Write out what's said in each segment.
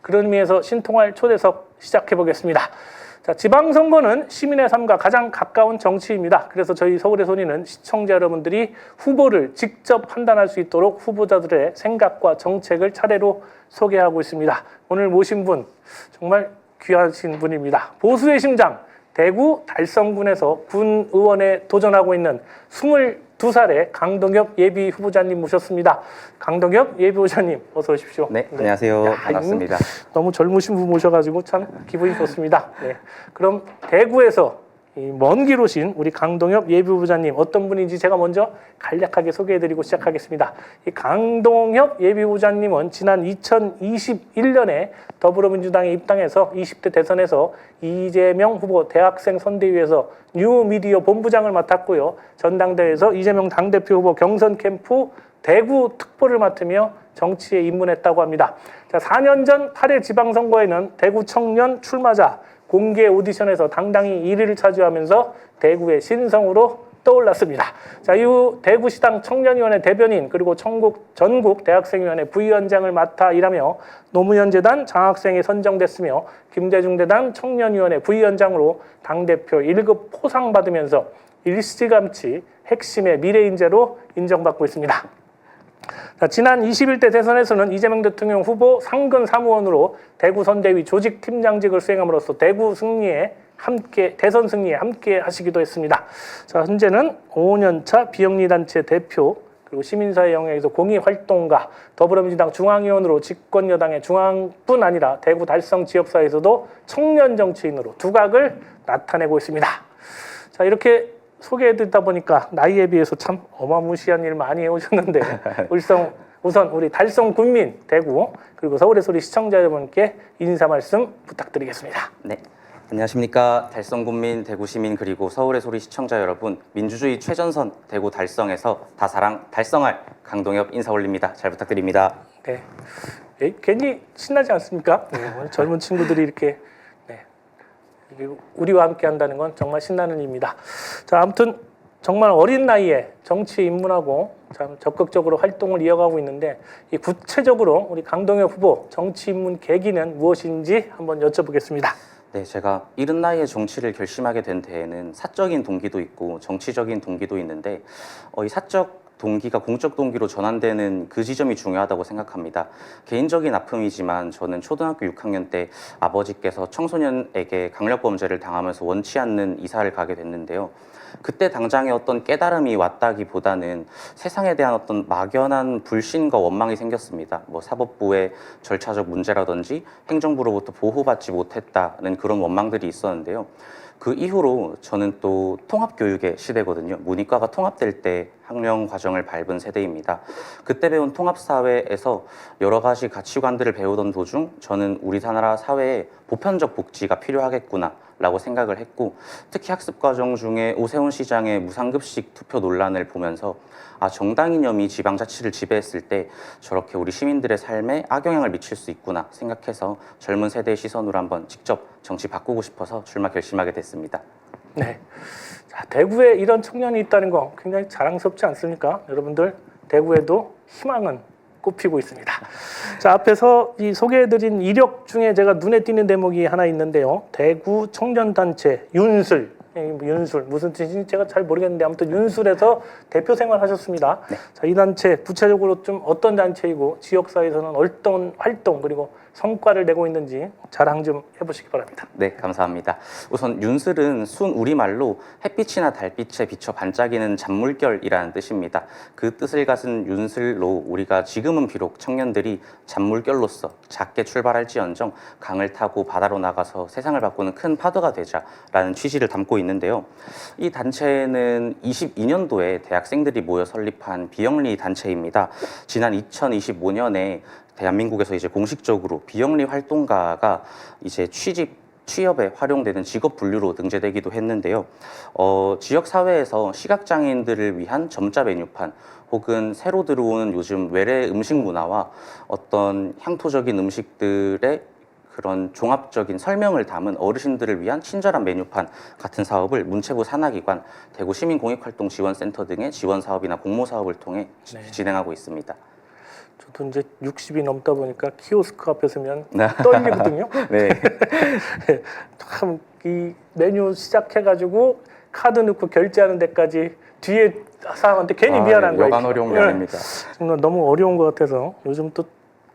그런 의미에서 신통할 초대석 시작해 보겠습니다. 자, 지방선거는 시민의 삶과 가장 가까운 정치입니다. 그래서 저희 서울의 소리는 시청자 여러분들이 후보를 직접 판단할 수 있도록 후보자들의 생각과 정책을 차례로 소개하고 있습니다. 오늘 모신 분 정말 귀하신 분입니다. 보수의 심장, 대구 달성군에서 군 의원에 도전하고 있는 22살의 강동엽 예비 후보자님 모셨습니다. 강동엽 예비 후보자님 어서 오십시오. 네, 안녕하세요. 야, 반갑습니다. 너무 젊으신 분 모셔가지고 참 기분이 좋습니다. 네. 그럼 대구에서 먼 길 오신 우리 강동엽 예비 후보자님 어떤 분인지 제가 먼저 간략하게 소개해드리고 시작하겠습니다. 이 강동엽 예비 후보자님은 지난 2021년에 더불어민주당에 입당해서 20대 대선에서 이재명 후보 대학생 선대위에서 뉴미디어 본부장을 맡았고요. 전당대회에서 이재명 당대표 후보 경선 캠프 대구 특보를 맡으며 정치에 입문했다고 합니다. 자, 4년 전 8회 지방선거에는 대구 청년 출마자 공개 오디션에서 당당히 1위를 차지하면서 대구의 신성으로 떠올랐습니다. 자, 이후 대구시당 청년위원회 대변인 그리고 전국 대학생위원회 부위원장을 맡아 일하며 노무현재단 장학생에 선정됐으며 김대중재단 청년위원회 부위원장으로 당대표 1급 포상받으면서 일찌감치 핵심의 미래인재로 인정받고 있습니다. 자, 지난 21대 대선에서는 이재명 대통령 후보 상근 사무원으로 대구 선대위 조직팀장직을 수행함으로써 대선 승리에 함께 하시기도 했습니다. 자, 현재는 5년차 비영리단체 대표 그리고 시민사회 영역에서 공익활동가 더불어민주당 중앙위원으로 집권여당의 중앙뿐 아니라 대구 달성 지역사회에서도 청년 정치인으로 두각을 나타내고 있습니다. 자, 이렇게 소개해드리다 보니까 나이에 비해서 참 어마무시한 일 많이 해오셨는데 우선 우리 달성 군민 대구 그리고 서울의 소리 시청자 여러분께 인사 말씀 부탁드리겠습니다. 네, 안녕하십니까. 달성군민, 대구시민 그리고 서울의 소리 시청자 여러분, 민주주의 최전선 대구 달성에서 다사랑 달성할 강동엽 인사 올립니다. 잘 부탁드립니다. 네, 괜히 신나지 않습니까? 네, 젊은 친구들이 이렇게 우리와 함께 한다는 건 정말 신나는 일입니다. 자, 아무튼 정말 어린 나이에 정치에 입문하고 참 적극적으로 활동을 이어가고 있는데 이 구체적으로 우리 강동엽 후보 정치 입문 계기는 무엇인지 한번 여쭤보겠습니다. 네, 제가 이른 나이에 정치를 결심하게 된 데에는 사적인 동기도 있고 정치적인 동기도 있는데 이 사적 동기가 공적 동기로 전환되는 그 지점이 중요하다고 생각합니다. 개인적인 아픔이지만 저는 초등학교 6학년 때 아버지께서 청소년에게 강력범죄를 당하면서 원치 않는 이사를 가게 됐는데요. 그때 당장의 어떤 깨달음이 왔다기보다는 세상에 대한 어떤 막연한 불신과 원망이 생겼습니다. 뭐 사법부의 절차적 문제라든지 행정부로부터 보호받지 못했다는 그런 원망들이 있었는데요. 그 이후로 저는 또 통합교육의 시대거든요. 문이과가 통합될 때 학령 과정을 밟은 세대입니다. 그때 배운 통합사회에서 여러 가지 가치관들을 배우던 도중 저는 우리나라 사회에 보편적 복지가 필요하겠구나 라고 생각을 했고, 특히 학습과정 중에 오세훈 시장의 무상급식 투표 논란을 보면서 정당 이념이 지방자치를 지배했을 때 저렇게 우리 시민들의 삶에 악영향을 미칠 수 있구나 생각해서 젊은 세대의 시선으로 한번 직접 정치 바꾸고 싶어서 출마 결심하게 됐습니다. 네, 자, 대구에 이런 청년이 있다는 거 굉장히 자랑스럽지 않습니까? 여러분들 대구에도 희망은 꼽히고 있습니다. 자, 앞에서 이 소개해드린 이력 중에 제가 눈에 띄는 대목이 하나 있는데요. 대구 청년단체 윤술 무슨 뜻인지 제가 잘 모르겠는데 아무튼 윤술에서 대표 생활하셨습니다. 네. 자, 이 단체 구체적으로 좀 어떤 단체이고 지역사회에서는 어떤 활동 그리고 성과를 내고 있는지 자랑 좀 해보시기 바랍니다. 네, 감사합니다. 우선 윤슬은 순 우리말로 햇빛이나 달빛에 비쳐 반짝이는 잔물결이라는 뜻입니다. 그 뜻을 가진 윤슬로 우리가 지금은 비록 청년들이 잔물결로서 작게 출발할지언정 강을 타고 바다로 나가서 세상을 바꾸는 큰 파도가 되자라는 취지를 담고 있는데요. 이 단체는 22년도에 대학생들이 모여 설립한 비영리 단체입니다. 지난 2025년에 대한민국에서 이제 공식적으로 비영리 활동가가 이제 취업에 활용되는 직업 분류로 등재되기도 했는데요. 지역 사회에서 시각장애인들을 위한 점자 메뉴판 혹은 새로 들어오는 요즘 외래 음식 문화와 어떤 향토적인 음식들의 그런 종합적인 설명을 담은 어르신들을 위한 친절한 메뉴판 같은 사업을 문체부 산하기관, 대구 시민공익활동지원센터 등의 지원 사업이나 공모 사업을 통해 진행하고 있습니다. 저도 이제 60이 넘다 보니까 키오스크 앞에 서면 네. 떨리거든요. 네. 참 이 메뉴 시작해가지고 카드 넣고 결제하는 데까지 뒤에 사람한테 괜히 미안한 거예요. 여간 어려운 게 아닙니다. 정말 너무 어려운 것 같아서 요즘 또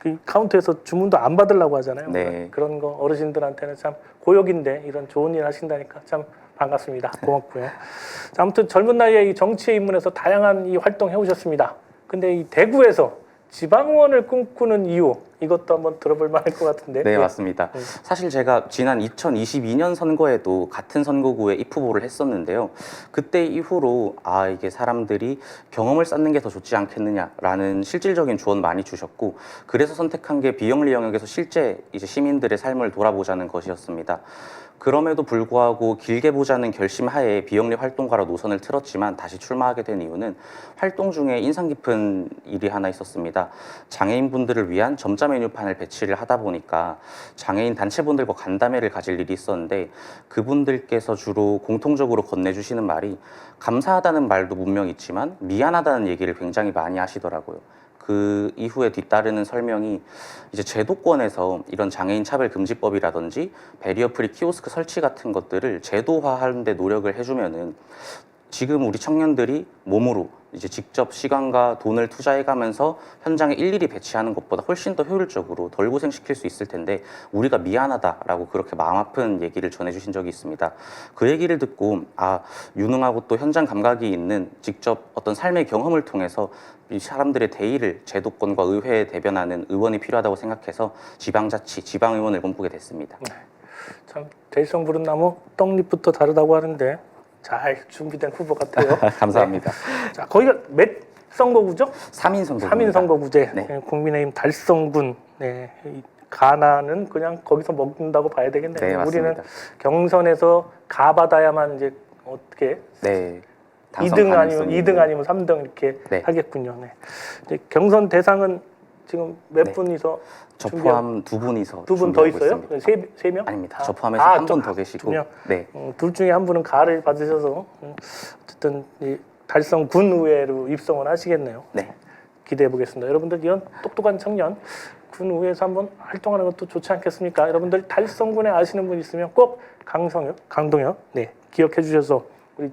그 카운터에서 주문도 안 받으려고 하잖아요. 네. 그런 거 어르신들한테는 참 고역인데 이런 좋은 일 하신다니까 참 반갑습니다. 고맙고요. 자, 아무튼 젊은 나이에 이 정치에 입문해서 다양한 이 활동 해오셨습니다. 근데 이 대구에서 지방의원을 꿈꾸는 이유 이것도 한번 들어볼 만할 것 같은데. 네, 맞습니다. 사실 제가 지난 2022년 선거에도 같은 선거구에 입후보를 했었는데요. 그때 이후로 이게 사람들이 경험을 쌓는 게 더 좋지 않겠느냐라는 실질적인 조언 많이 주셨고, 그래서 선택한 게 비영리 영역에서 실제 이제 시민들의 삶을 돌아보자는 것이었습니다. 그럼에도 불구하고 길게 보자는 결심하에 비영리 활동가로 노선을 틀었지만 다시 출마하게 된 이유는 활동 중에 인상 깊은 일이 하나 있었습니다. 장애인분들을 위한 점자 메뉴판을 배치를 하다 보니까 장애인 단체분들과 간담회를 가질 일이 있었는데, 그분들께서 주로 공통적으로 건네주시는 말이 감사하다는 말도 분명 있지만 미안하다는 얘기를 굉장히 많이 하시더라고요. 그 이후에 뒤따르는 설명이 이제 제도권에서 이런 장애인 차별금지법이라든지 배리어 프리 키오스크 설치 같은 것들을 제도화하는 데 노력을 해주면은 지금 우리 청년들이 몸으로 이제 직접 시간과 돈을 투자해가면서 현장에 일일이 배치하는 것보다 훨씬 더 효율적으로 덜 고생시킬 수 있을 텐데 우리가 미안하다라고 그렇게 마음 아픈 얘기를 전해주신 적이 있습니다. 그 얘기를 듣고 유능하고 또 현장 감각이 있는 직접 어떤 삶의 경험을 통해서 이 사람들의 대의를 제도권과 의회에 대변하는 의원이 필요하다고 생각해서 지방자치, 지방의원을 꿈꾸게 됐습니다. 참 대성 부른 나무 떡잎부터 다르다고 하는데 잘 준비된 후보 같아요. 감사합니다. 네. 자, 거기가 몇 선거구죠? 3인 선거구입니다. 3인 선거구제. 네. 네, 국민의힘 달성군. 네, 이 가나는 그냥 거기서 먹는다고 봐야 되겠네요. 네, 맞습니다. 우리는 경선에서 가받아야만 이제 어떻게 네. 2등 아니면 2등 아니면 3등 이렇게 네. 하겠군요. 네. 이제 경선 대상은 지금 몇 네. 분이서 저 포함 두 분이서 두 분 더 준비하고 있어요? 있습니다. 세 명? 아닙니다. 저 포함해서 한 분 더 계시고. 두 명? 네. 둘 중에 한 분은 가를 받으셔서 어쨌든 이 달성 군의회로 입성을 하시겠네요. 네. 기대해 보겠습니다. 여러분들 이런 똑똑한 청년 군의회에서 한번 활동하는 것도 좋지 않겠습니까? 여러분들 달성군에 아시는 분 있으면 꼭 강동혁 네, 기억해 주셔서 우리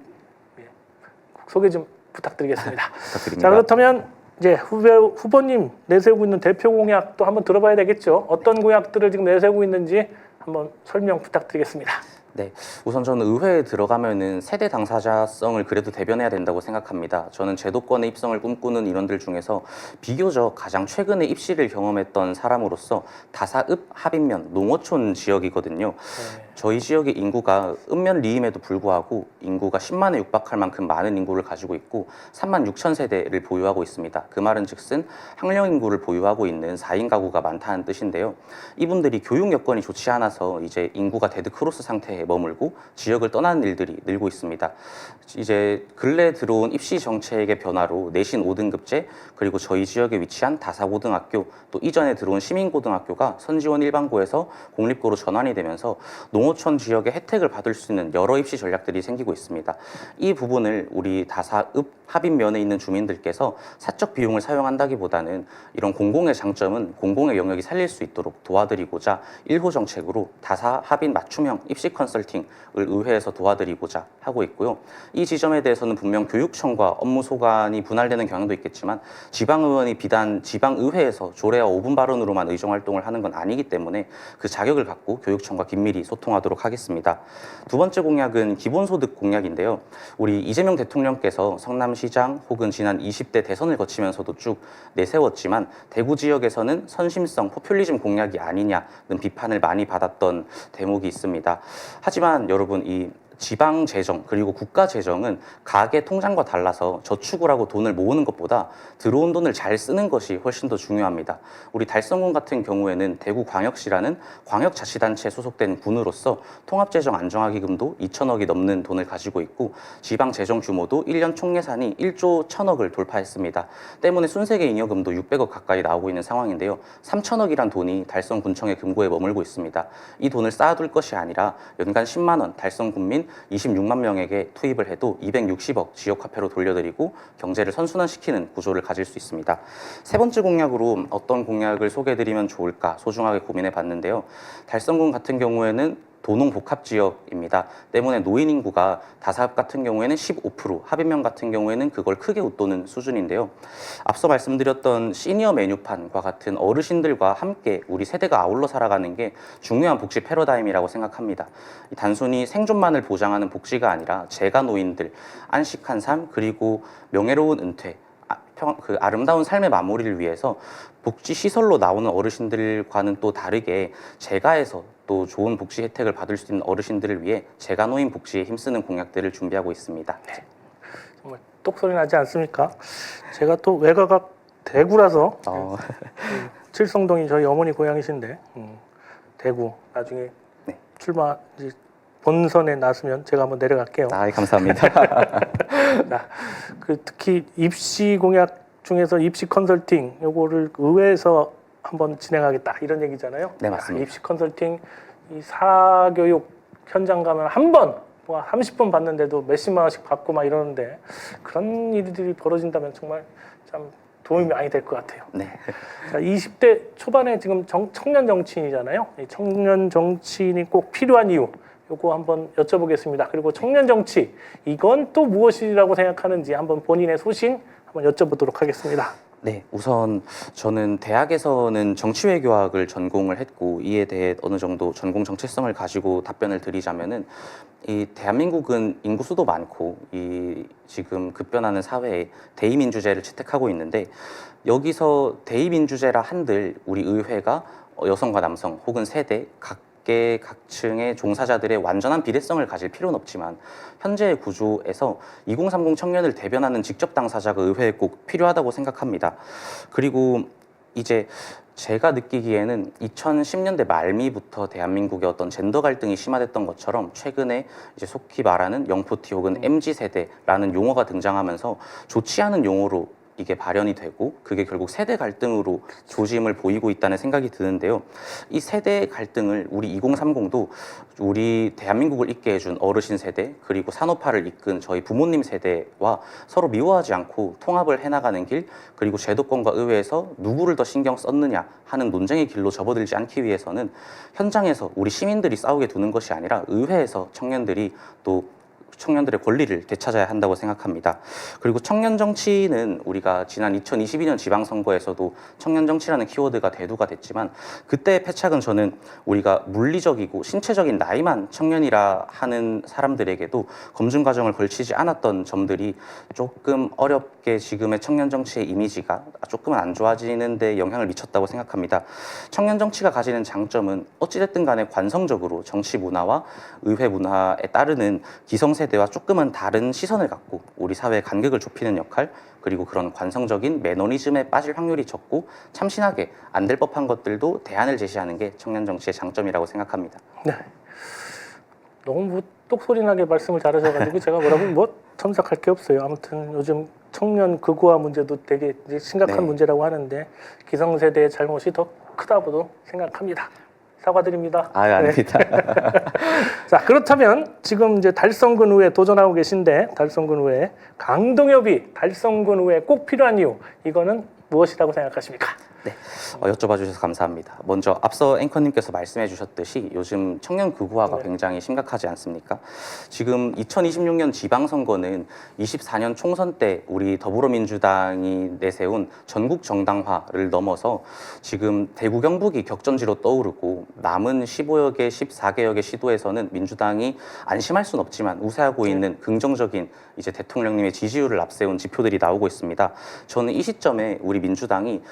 소개 좀 부탁드리겠습니다. 부탁드립니다. 자, 그렇다면 이제 후보님 내세우고 있는 대표 공약도 한번 들어봐야 되겠죠. 어떤 공약들을 지금 내세우고 있는지 한번 설명 부탁드리겠습니다. 네, 우선 저는 의회에 들어가면은 세대 당사자성을 그래도 대변해야 된다고 생각합니다. 저는 제도권의 입성을 꿈꾸는 인원들 중에서 비교적 가장 최근에 입시를 경험했던 사람으로서 다사읍 합인면 농어촌 지역이거든요. 네. 저희 지역의 인구가 읍면 리임에도 불구하고 인구가 10만에 육박할 만큼 많은 인구를 가지고 있고 3만 6천 세대를 보유하고 있습니다. 그 말은 즉슨 학령 인구를 보유하고 있는 4인 가구가 많다는 뜻인데요. 이분들이 교육 여건이 좋지 않아서 이제 인구가 데드크로스 상태에 머물고 지역을 떠나는 일들이 늘고 있습니다. 이제 근래 들어온 입시 정책의 변화로 내신 5등급제 그리고 저희 지역에 위치한 다사고등학교 또 이전에 들어온 시민고등학교가 선지원 일반고에서 공립고로 전환이 되면서 농어촌 지역의 혜택을 받을 수 있는 여러 입시 전략들이 생기고 있습니다. 이 부분을 우리 다사읍 합인면에 있는 주민들께서 사적 비용을 사용한다기보다는 이런 공공의 장점은 공공의 영역이 살릴 수 있도록 도와드리고자 1호 정책으로 다사 합인 맞춤형 입시 컨설팅을 의회에서 도와드리고자 하고 있고요. 이 지점에 대해서는 분명 교육청과 업무 소관이 분할되는 경향도 있겠지만 지방의원이 비단 지방의회에서 조례와 5분 발언으로만 의정활동을 하는 건 아니기 때문에 그 자격을 갖고 교육청과 긴밀히 소통하도록 하겠습니다. 두 번째 공약은 기본소득 공약인데요. 우리 이재명 대통령께서 성남시장 혹은 지난 20대 대선을 거치면서도 쭉 내세웠지만 대구 지역에서는 선심성, 포퓰리즘 공약이 아니냐는 비판을 많이 받았던 대목이 있습니다. 하지만 여러분 이 지방 재정 그리고 국가 재정은 가계 통장과 달라서 저축을 하고 돈을 모으는 것보다 들어온 돈을 잘 쓰는 것이 훨씬 더 중요합니다. 우리 달성군 같은 경우에는 대구광역시라는 광역자치단체에 소속된 군으로서 통합재정 안정화기금도 2천억이 넘는 돈을 가지고 있고 지방 재정 규모도 1년 총예산이 1조 1천억을 돌파했습니다. 때문에 순세계 잉여금도 600억 가까이 나오고 있는 상황인데요. 3천억이란 돈이 달성군청의 금고에 머물고 있습니다. 이 돈을 쌓아둘 것이 아니라 연간 10만 원 달성군민 26만 명에게 투입을 해도 260억 지역화폐로 돌려드리고 경제를 선순환시키는 구조를 가질 수 있습니다. 세 번째 공약으로 어떤 공약을 소개해드리면 좋을까 소중하게 고민해 봤는데요. 달성군 같은 경우에는 도농복합지역입니다. 때문에 노인 인구가 다사업 같은 경우에는 15%, 합의면 같은 경우에는 그걸 크게 웃도는 수준인데요. 앞서 말씀드렸던 시니어 메뉴판과 같은 어르신들과 함께 우리 세대가 아울러 살아가는 게 중요한 복지 패러다임이라고 생각합니다. 단순히 생존만을 보장하는 복지가 아니라 재가 노인들, 안식한 삶, 그리고 명예로운 은퇴, 그 아름다운 삶의 마무리를 위해서 복지 시설로 나오는 어르신들과는 또 다르게 재가에서 또 좋은 복지 혜택을 받을 수 있는 어르신들을 위해 재가노인 복지에 힘쓰는 공약들을 준비하고 있습니다. 네. 정말 똑소리 나지 않습니까? 제가 또 외가가 대구라서 칠성동이 저희 어머니 고향이신데 대구 나중에 네. 출마 이제 본선에 나서면 제가 한번 내려갈게요. 감사합니다. 그 특히 입시 공약 중에서 입시 컨설팅 요거를 의회에서 한번 진행하겠다 이런 얘기잖아요. 네, 맞습니다. 입시 컨설팅 이 사교육 현장 가면 한 번 뭐 30분 받는데도 몇십만 원씩 받고 막 이러는데 그런 일들이 벌어진다면 정말 참 도움이 많이 될 것 같아요. 네. 자, 20대 초반에 지금 청년 정치인이잖아요. 이 청년 정치인이 꼭 필요한 이유 요거 한번 여쭤보겠습니다. 그리고 청년 정치 이건 또 무엇이라고 생각하는지 한번 본인의 소신 한번 여쭤보도록 하겠습니다. 네, 우선 저는 대학에서는 정치외교학을 전공을 했고 이에 대해 어느 정도 전공 정체성을 가지고 답변을 드리자면은 이 대한민국은 인구수도 많고 이 지금 급변하는 사회에 대의민주제를 채택하고 있는데 여기서 대의민주제라 한들 우리 의회가 여성과 남성 혹은 세대 각층의 종사자들의 완전한 비례성을 가질 필요는 없지만 현재의 구조에서 2030 청년을 대변하는 직접 당사자가 의회에 꼭 필요하다고 생각합니다. 그리고 이제 제가 느끼기에는 2010년대 말미부터 대한민국의 어떤 젠더 갈등이 심화됐던 것처럼 최근에 이제 속히 말하는 영포티 혹은 MZ 세대라는 용어가 등장하면서 좋지 않은 용어로 이게 발현이 되고 그게 결국 세대 갈등으로 조짐을 보이고 있다는 생각이 드는데요. 이 세대 갈등을 우리 2030도 우리 대한민국을 있게 해준 어르신 세대 그리고 산업화를 이끈 저희 부모님 세대와 서로 미워하지 않고 통합을 해나가는 길 그리고 제도권과 의회에서 누구를 더 신경 썼느냐 하는 논쟁의 길로 접어들지 않기 위해서는 현장에서 우리 시민들이 싸우게 두는 것이 아니라 의회에서 청년들이 또 청년들의 권리를 되찾아야 한다고 생각합니다. 그리고 청년 정치는 우리가 지난 2022년 지방선거에서도 청년 정치라는 키워드가 대두가 됐지만 그때의 패착은 저는 우리가 물리적이고 신체적인 나이만 청년이라 하는 사람들에게도 검증 과정을 걸치지 않았던 점들이 조금 어렵게 지금의 청년 정치의 이미지가 조금은 안 좋아지는 데 영향을 미쳤다고 생각합니다. 청년 정치가 가지는 장점은 어찌됐든 간에 관성적으로 정치 문화와 의회 문화에 따르는 기성세대와 조금은 다른 시선을 갖고 우리 사회의 간격을 좁히는 역할 그리고 그런 관성적인 매너리즘에 빠질 확률이 적고 참신하게 안 될 법한 것들도 대안을 제시하는 게 청년 정치의 장점이라고 생각합니다. 네. 너무 똑소리나게 말씀을 잘하셔가지고 제가 뭐라고 첨삭할 게 없어요. 아무튼 요즘 청년 극우화 문제도 되게 이제 심각한 네. 문제라고 하는데 기성세대의 잘못이 더 크다고도 생각합니다. 사과드립니다. 아닙니다. 자, 그렇다면 지금 이제 달성군 의회 도전하고 계신데 달성군 의회 강동엽이 달성군 의회에 꼭 필요한 이유 이거는 무엇이라고 생각하십니까? 네, 여쭤봐 주셔서 감사합니다. 먼저 앞서 앵커님께서 말씀해 주셨듯이 요즘 청년 극우화가 네. 굉장히 심각하지 않습니까? 지금 2026년 지방선거는 24년 총선 때 우리 더불어민주당이 내세운 전국 정당화를 넘어서 지금 대구 경북이 격전지로 떠오르고 남은 15여 개, 14개역의 시도에서는 민주당이 안심할 수는 없지만 우세하고 있는 긍정적인 이제 대통령님의 지지율을 앞세운 지표들이 나오고 있습니다. 저는 이 시점에 우리 민주당이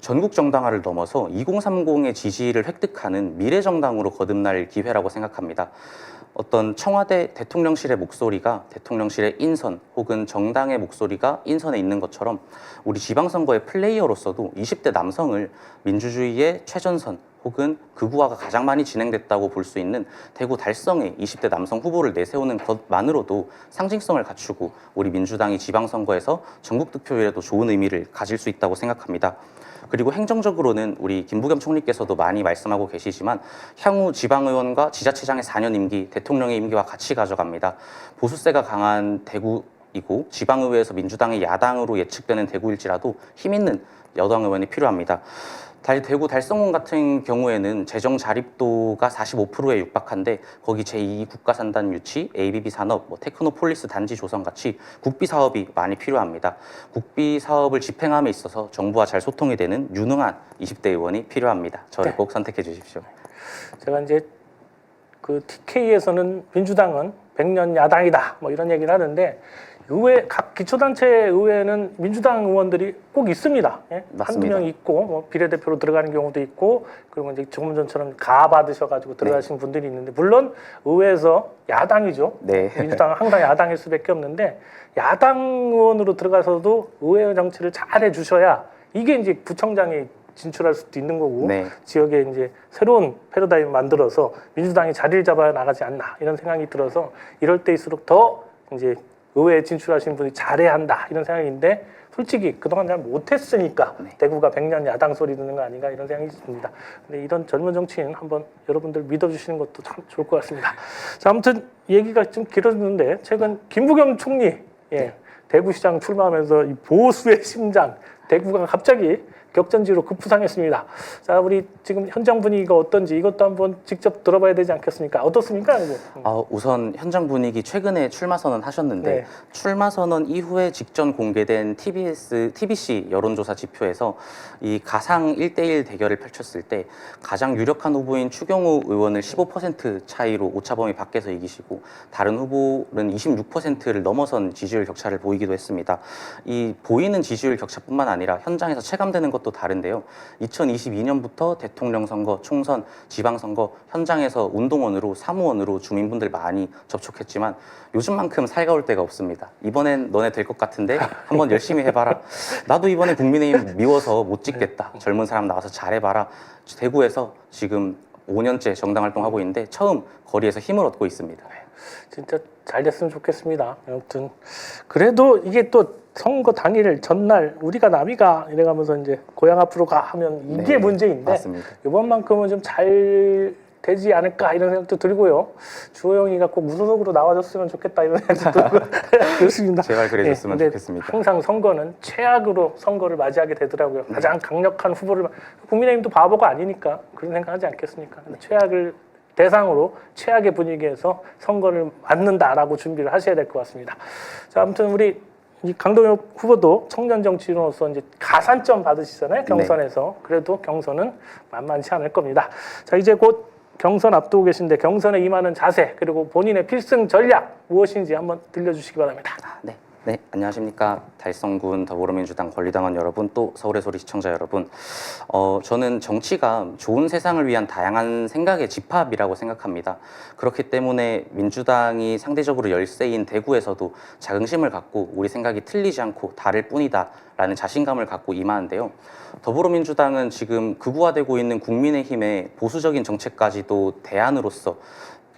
전국 정당화를 넘어서 2030의 지지를 획득하는 미래정당으로 거듭날 기회라고 생각합니다. 어떤 청와대 대통령실의 목소리가 대통령실의 인선 혹은 정당의 목소리가 인선에 있는 것처럼 우리 지방선거의 플레이어로서도 20대 남성을 민주주의의 최전선 혹은 극우화가 가장 많이 진행됐다고 볼 수 있는 대구 달성의 20대 남성 후보를 내세우는 것만으로도 상징성을 갖추고 우리 민주당이 지방선거에서 전국 득표율에도 좋은 의미를 가질 수 있다고 생각합니다. 그리고 행정적으로는 우리 김부겸 총리께서도 많이 말씀하고 계시지만 향후 지방의원과 지자체장의 4년 임기, 대통령의 임기와 같이 가져갑니다. 보수세가 강한 대구이고 지방의회에서 민주당의 야당으로 예측되는 대구일지라도 힘 있는 여당 의원이 필요합니다. 대구 달성군 같은 경우에는 재정 자립도가 45%에 육박한데 거기 제2 국가산단 유치, ABB 산업, 테크노폴리스 단지 조성 같이 국비 사업이 많이 필요합니다. 국비 사업을 집행함에 있어서 정부와 잘 소통이 되는 유능한 20대 의원이 필요합니다. 저를 네. 꼭 선택해 주십시오. 제가 이제 그 TK에서는 민주당은 100년 야당이다 뭐 이런 얘기를 하는데 의회 각 기초단체 의회는 민주당 의원들이 꼭 있습니다. 예? 한두 맞습니다. 명 있고 뭐 비례대표로 들어가는 경우도 있고 그리고 이제 조금 전처럼 가 받으셔가지고 들어가신 분들이 있는데 물론 의회에서 야당이죠. 네. 민주당은 항상 야당일 수밖에 없는데 야당 의원으로 들어가서도 의회 정치를 잘 해주셔야 이게 이제 구청장이 진출할 수도 있는 거고 네. 지역에 이제 새로운 패러다임을 만들어서 민주당이 자리를 잡아 나가지 않나 이런 생각이 들어서 이럴 때일수록 더 이제 의회에 진출하신 분이 잘해야 한다 이런 생각인데 솔직히 그동안 잘 못했으니까 네. 대구가 100년 야당 소리 듣는 거 아닌가 이런 생각이 듭니다. 근데 이런 젊은 정치인 한번 여러분들 믿어주시는 것도 참 좋을 것 같습니다. 자, 아무튼 얘기가 좀 길어졌는데 최근 김부겸 총리 대구시장 출마하면서 이 보수의 심장 대구가 갑자기 격전지로 급부상했습니다. 자, 우리 지금 현장 분위기가 어떤지 이것도 한번 직접 들어봐야 되지 않겠습니까? 어떻습니까? 우선 현장 분위기 최근에 출마 선언 하셨는데 네. 출마 선언 이후에 직전 공개된 TBC 여론조사 지표에서 이 가상 1대1 대결을 펼쳤을 때 가장 유력한 후보인 추경호 의원을 15% 차이로 오차범위 밖에서 이기시고 다른 후보는 26%를 넘어선 지지율 격차를 보이기도 했습니다. 이 보이는 지지율 격차뿐만 아니라 현장에서 체감되는 것도 다른데요. 2022년부터 대통령 선거, 총선, 지방선거 현장에서 운동원으로 사무원으로 주민분들 많이 접촉했지만 요즘만큼 살가울 때가 없습니다. 이번엔 너네 될 것 같은데 한번 열심히 해봐라. 나도 이번에 국민의힘 미워서 못 찍겠다. 젊은 사람 나와서 잘해봐라. 대구에서 지금 5년째 정당 활동하고 있는데 처음 거리에서 힘을 얻고 있습니다. 진짜 잘 됐으면 좋겠습니다. 아무튼 그래도 이게 또 선거 당일 전날 우리가 남이가 이래가면서 이제 고향 앞으로 가 하면 이게 네, 문제인데 맞습니다. 이번만큼은 좀 잘 되지 않을까 이런 생각도 들고요. 주호영이가 꼭 무소속으로 나와줬으면 좋겠다 이런 생각도 들고 그렇습니다. 제발 그래줬으면 근데 좋겠습니다. 항상 선거는 최악으로 선거를 맞이하게 되더라고요. 가장 강력한 후보를 국민의힘도 바보가 아니니까 그런 생각하지 않겠습니까? 근데 최악을 대상으로 최악의 분위기에서 선거를 맞는다라고 준비를 하셔야 될 것 같습니다. 자, 아무튼 우리 이 강동혁 후보도 청년 정치인으로서 이제 가산점 받으시잖아요. 경선에서. 그래도 경선은 만만치 않을 겁니다. 자, 이제 곧 경선 앞두고 계신데 경선에 임하는 자세 그리고 본인의 필승 전략 무엇인지 한번 들려주시기 바랍니다. 네, 안녕하십니까. 달성군 더불어민주당 권리당원 여러분, 또 서울의 소리 시청자 여러분. 저는 정치가 좋은 세상을 위한 다양한 생각의 집합이라고 생각합니다. 그렇기 때문에 민주당이 상대적으로 열세인 대구에서도 자긍심을 갖고 우리 생각이 틀리지 않고 다를 뿐이다 라는 자신감을 갖고 임하는데요. 더불어민주당은 지금 극우화되고 있는 국민의힘의 보수적인 정책까지도 대안으로서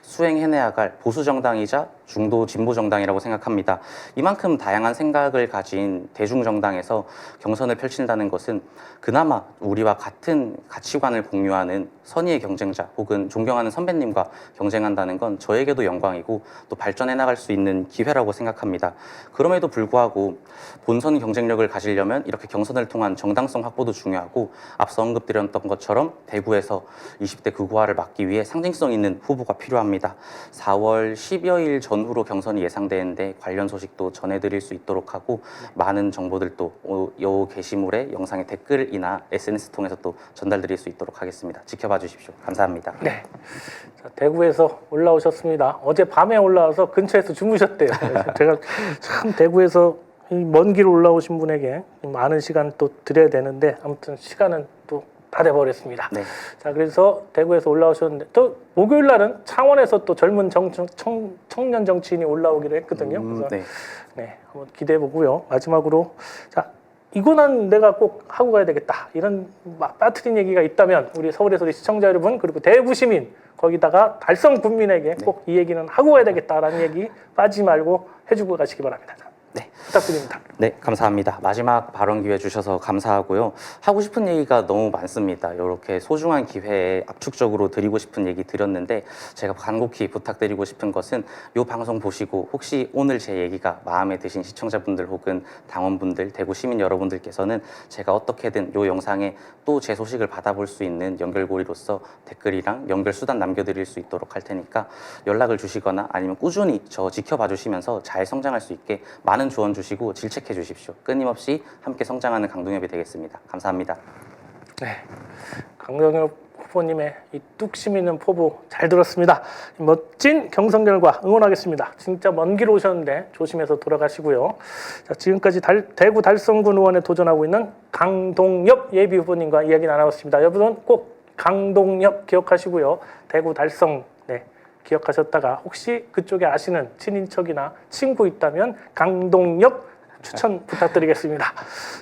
수행해내야 할 보수정당이자 중도 진보정당이라고 생각합니다. 이만큼 다양한 생각을 가진 대중정당에서 경선을 펼친다는 것은 그나마 우리와 같은 가치관을 공유하는 선의의 경쟁자 혹은 존경하는 선배님과 경쟁한다는 건 저에게도 영광이고 또 발전해 나갈 수 있는 기회라고 생각합니다. 그럼에도 불구하고 본선 경쟁력을 가지려면 이렇게 경선을 통한 정당성 확보도 중요하고 앞서 언급드렸던 것처럼 대구에서 20대 극우화를 막기 위해 상징성 있는 후보가 필요합니다. 4월 10여일 전후로 경선이 예상되는데 관련 소식도 전해드릴 수 있도록 하고 많은 정보들도 이 게시물에 영상의 댓글이나 SNS 통해서 또 전달드릴 수 있도록 하겠습니다. 지켜봐 주십시오. 감사합니다. 네. 자, 대구에서 올라오셨습니다. 어제 밤에 올라와서 근처에서 주무셨대요. 그래서 제가 참 대구에서 먼 길 올라오신 분에게 많은 시간 또 드려야 되는데 아무튼 시간은 또 다 돼버렸습니다. 네. 자, 그래서 대구에서 올라오셨는데 또 목요일 날은 창원에서 또 젊은 청년 정치인이 올라오기로 했거든요. 그래서 네, 한번 기대해 보고요. 마지막으로 자, 이거는 내가 꼭 하고 가야 되겠다. 이런 빠트린 얘기가 있다면 우리 서울의 소리 시청자 여러분 그리고 대구 시민 거기다가 달성 군민에게 꼭 이 얘기는 하고 가야 되겠다라는 얘기 빠지지 말고 해주고 가시기 바랍니다. 네. 부탁드립니다. 네, 감사합니다. 마지막 발언 기회 주셔서 감사하고요. 하고 싶은 얘기가 너무 많습니다. 이렇게 소중한 기회에 압축적으로 드리고 싶은 얘기 드렸는데 제가 간곡히 부탁드리고 싶은 것은 이 방송 보시고 혹시 오늘 제 얘기가 마음에 드신 시청자분들 혹은 당원분들, 대구 시민 여러분들께서는 제가 어떻게든 이 영상에 또 제 소식을 받아볼 수 있는 연결고리로서 댓글이랑 연결 수단 남겨드릴 수 있도록 할 테니까 연락을 주시거나 아니면 꾸준히 저 지켜봐 주시면서 잘 성장할 수 있게 많은 조언 주시고 질책해 주십시오. 끊임없이 함께 성장하는 강동엽이 되겠습니다. 감사합니다. 네, 강동엽 후보님의 이 뚝심 있는 포부 잘 들었습니다. 멋진 경선 결과 응원하겠습니다. 진짜 먼 길 오셨는데 조심해서 돌아가시고요. 자, 지금까지 대구 달성군 의원에 도전하고 있는 강동엽 예비 후보님과 이야기 나눠봤습니다. 여러분 꼭 강동엽 기억하시고요. 대구 달성 기억하셨다가 혹시 그쪽에 아시는 친인척이나 친구 있다면 강동엽 추천 부탁드리겠습니다.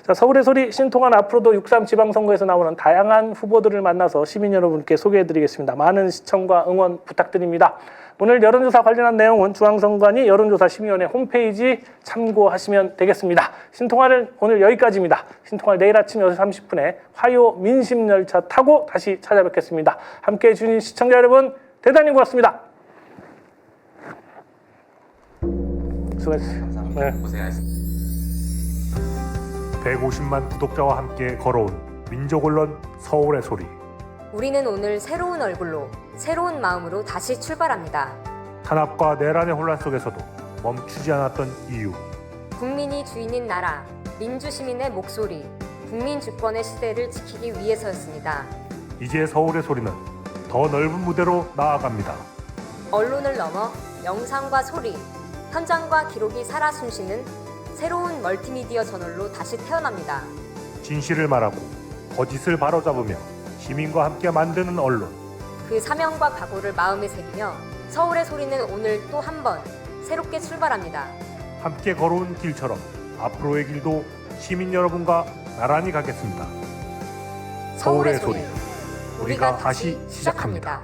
자, 서울의 소리 신통한 앞으로도 6.3 지방선거에서 나오는 다양한 후보들을 만나서 시민 여러분께 소개해드리겠습니다. 많은 시청과 응원 부탁드립니다. 오늘 여론조사 관련한 내용은 중앙선관위 여론조사심의위원회 홈페이지 참고하시면 되겠습니다. 신통화는 오늘 여기까지입니다. 신통화 내일 아침 6시 30분에 화요 민심열차 타고 다시 찾아뵙겠습니다. 함께해 주신 시청자 여러분 대단히 고맙습니다. 수고하셨습니다. 감사합니다. 네. 고생하셨습니다. 150만 구독자와 함께 걸어온 민족언론 서울의 소리. 우리는 오늘 새로운 얼굴로, 새로운 마음으로 다시 출발합니다. 탄압과 내란의 혼란 속에서도 멈추지 않았던 이유. 국민이 주인인 나라, 민주시민의 목소리, 국민 주권의 시대를 지키기 위해서였습니다. 이제 서울의 소리는 더 넓은 무대로 나아갑니다. 언론을 넘어 영상과 소리, 현장과 기록이 살아 숨쉬는 새로운 멀티미디어 저널로 다시 태어납니다. 진실을 말하고 거짓을 바로잡으며 시민과 함께 만드는 언론. 그 사명과 각오를 마음에 새기며 서울의 소리는 오늘 또 한 번 새롭게 출발합니다. 함께 걸어온 길처럼 앞으로의 길도 시민 여러분과 나란히 가겠습니다. 서울의 소리, 우리가 다시 시작합니다.